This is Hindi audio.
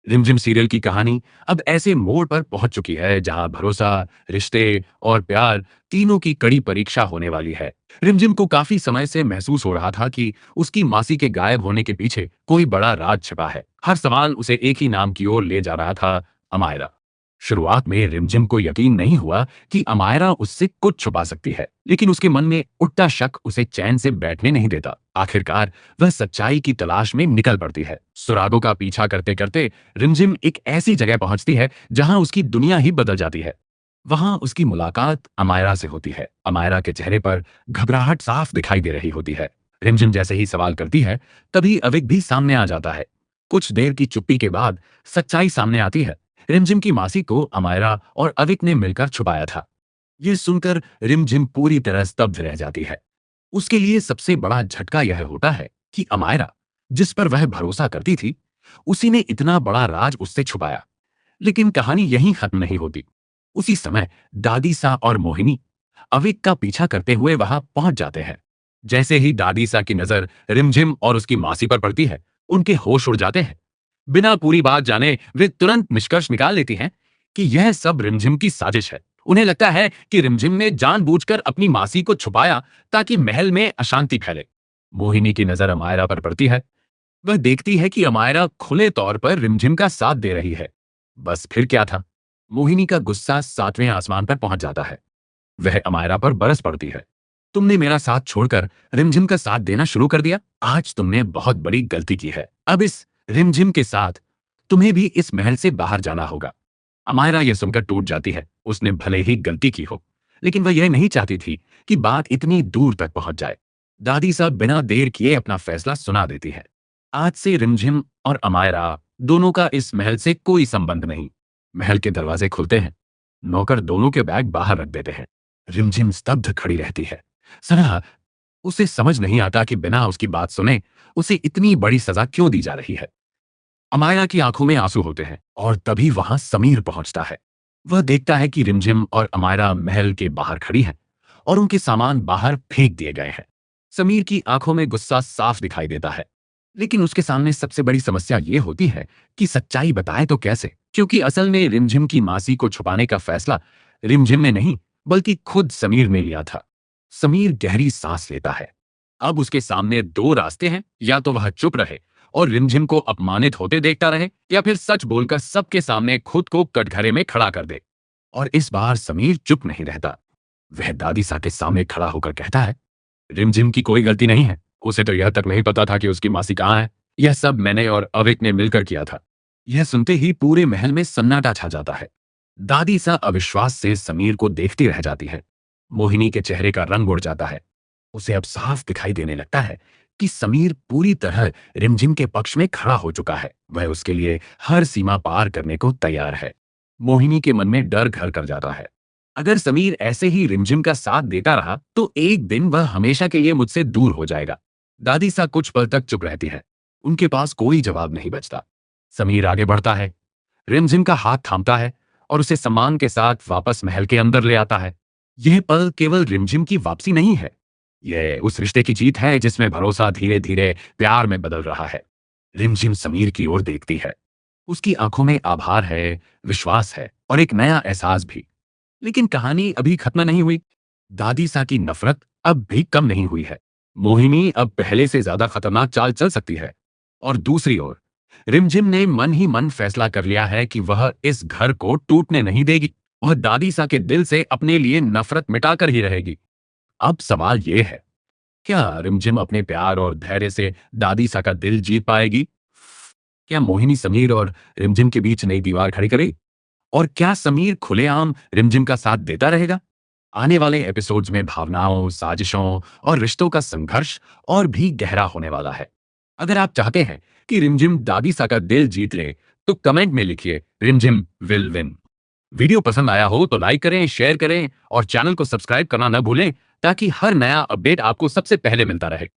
रिमझिम सीरियल की कहानी अब ऐसे मोड़ पर पहुंच चुकी है जहां भरोसा, रिश्ते और प्यार तीनों की कड़ी परीक्षा होने वाली है। रिमझिम को काफी समय से महसूस हो रहा था कि उसकी मासी के गायब होने के पीछे कोई बड़ा राज छिपा है। हर सवाल उसे एक ही नाम की ओर ले जा रहा था, अमायरा। शुरुआत में रिमझिम को यकीन नहीं हुआ कि अमायरा उससे कुछ छुपा सकती है, लेकिन उसके मन में उठता शक उसे चैन से बैठने नहीं देता। आखिरकार वह सच्चाई की तलाश में निकल पड़ती है। सुरागों का पीछा करते करते रिमझिम एक ऐसी जगह पहुंचती है जहां उसकी दुनिया ही बदल जाती है। वहां उसकी मुलाकात अमायरा से होती है। अमायरा के चेहरे पर घबराहट साफ दिखाई दे रही होती है। रिमझिम जैसे ही सवाल करती है, तभी अविक भी सामने आ जाता है। कुछ देर की चुप्पी के बाद सच्चाई सामने आती है। रिमझिम की मासी को अमायरा और अविक ने मिलकर छुपाया था। यह सुनकर रिमझिम पूरी तरह स्तब्ध रह जाती है। उसके लिए सबसे बड़ा झटका यह होता है कि अमायरा, जिस पर वह भरोसा करती थी, उसी ने इतना बड़ा राज उससे छुपाया। लेकिन कहानी यहीं खत्म नहीं होती। उसी समय दादीसा और मोहिनी अविक का पीछा करते हुए वहां पहुंच जाते हैं। जैसे ही दादीसा की नजर रिमझिम और उसकी मासी पर पड़ती है, उनके होश उड़ जाते हैं। बिना पूरी बात जाने वे तुरंत निष्कर्ष निकाल लेती हैं कि यह सब रिमझिम की साजिश है। उन्हें लगता है कि रिमझिम ने जानबूझकर अपनी मासी को छुपाया ताकि महल में अशांति फैले। मोहिनी की नजर अमायरा पर पड़ती है। वह देखती है कि अमायरा खुले तौर पर रिमझिम का साथ दे रही है। बस फिर क्या था? मोहिनी का गुस्सा सातवें आसमान पर पहुंच जाता है। वह अमायरा पर बरस पड़ती है। तुमने मेरा साथ छोड़कर रिमझिम का साथ देना शुरू कर दिया। आज तुमने बहुत बड़ी गलती की है। अब इस रिमझिम के साथ तुम्हें भी इस महल से बाहर जाना होगा। अमायरा यह सुनकर टूट जाती है। उसने भले ही गलती की हो, लेकिन वह यह नहीं चाहती थी कि बात इतनी दूर तक पहुंच जाए। दादी साहब बिना देर किए अपना फैसला सुना देती है। आज से रिमझिम और अमायरा दोनों का इस महल से कोई संबंध नहीं। महल के दरवाजे खुलते हैं। नौकर दोनों के बैग बाहर रख देते हैं। रिमझिम स्तब्ध खड़ी रहती है। सना, उसे समझ नहीं आता कि बिना उसकी बात सुने उसे इतनी बड़ी सजा क्यों दी जा रही है। अमाया की आंखों में आंसू होते हैं और तभी वहां समीर पहुंचता है। वह देखता है कि रिमझिम और अमायरा महल के बाहर खड़ी हैं और उनके सामान बाहर फेंक दिए गए हैं। समीर की आंखों में गुस्सा साफ दिखाई देता है, लेकिन उसके सामने सबसे बड़ी समस्या यह होती है कि सच्चाई बताए तो कैसे, क्योंकि असल में रिमझिम की मासी को छुपाने का फैसला रिमझिम ने नहीं, बल्कि खुद समीर ने लिया था। समीर गहरी सांस लेता है। अब उसके सामने दो रास्ते हैं, या तो वह चुप रहे और रिमझिम को अपमानित होते देखता रहे, या फिर सच बोलकर सबके सामने खुद को कटघरे में खड़ा कर दे। और इस बार समीर चुप नहीं रहता। वह दादी सा के सामने खड़ा होकर कहता है, रिमझिम की कोई गलती नहीं है। उसे तो यह तक नहीं पता था कि उसकी मासी कहाँ है। यह सब मैंने और अविक ने मिलकर किया था। यह सुनते ही पूरे महल में सन्नाटा छा जाता है। दादी सा अविश्वास से समीर को देखती रह जाती है। मोहिनी के चेहरे का रंग उड़ जाता है। उसे अब साफ दिखाई देने लगता है कि समीर पूरी तरह रिमझिम के पक्ष में खड़ा हो चुका है। वह उसके लिए हर सीमा पार करने को तैयार है। मोहिनी के मन में डर घर कर जाता है। अगर समीर ऐसे ही रिमझिम का साथ देता रहा तो एक दिन वह हमेशा के लिए मुझसे दूर हो जाएगा। दादी सा कुछ पल तक चुप रहती है। उनके पास कोई जवाब नहीं बचता। समीर आगे बढ़ता है, रिमझिम का हाथ थामता है और उसे सम्मान के साथ वापस महल के अंदर ले आता है। यह पल केवल रिमझिम की वापसी नहीं है, यह उस रिश्ते की जीत है जिसमें भरोसा धीरे धीरे प्यार में बदल रहा है। रिमझिम समीर की ओर देखती है। उसकी आंखों में आभार है, विश्वास है और एक नया एहसास भी। लेकिन कहानी अभी खत्म नहीं हुई। दादी सा की नफरत अब भी कम नहीं हुई है। मोहिनी अब पहले से ज्यादा खतरनाक चाल चल सकती है। और दूसरी ओर रिमझिम ने मन ही मन फैसला कर लिया है कि वह इस घर को टूटने नहीं देगी। वह दादी सा के दिल से अपने लिए नफरत मिटाकर ही रहेगी। अब सवाल यह है, क्या रिमझिम अपने प्यार और धैर्य से दादी सा का दिल जीत पाएगी? क्या मोहिनी समीर और रिमझिम के बीच नई दीवार खड़ी करेगी? और क्या समीर खुलेआम रिमझिम का साथ देता रहेगा? आने वाले एपिसोड्स में भावनाओं, साजिशों और रिश्तों का संघर्ष और भी गहरा होने वाला है। अगर आप चाहते हैं कि रिमझिम दादी सा का दिल जीत ले, तो कमेंट में लिखिए रिमझिम विल विन। वीडियो पसंद आया हो तो लाइक करें, शेयर करें और चैनल को सब्सक्राइब करना न भूलें, ताकि हर नया अपडेट आपको सबसे पहले मिलता रहे।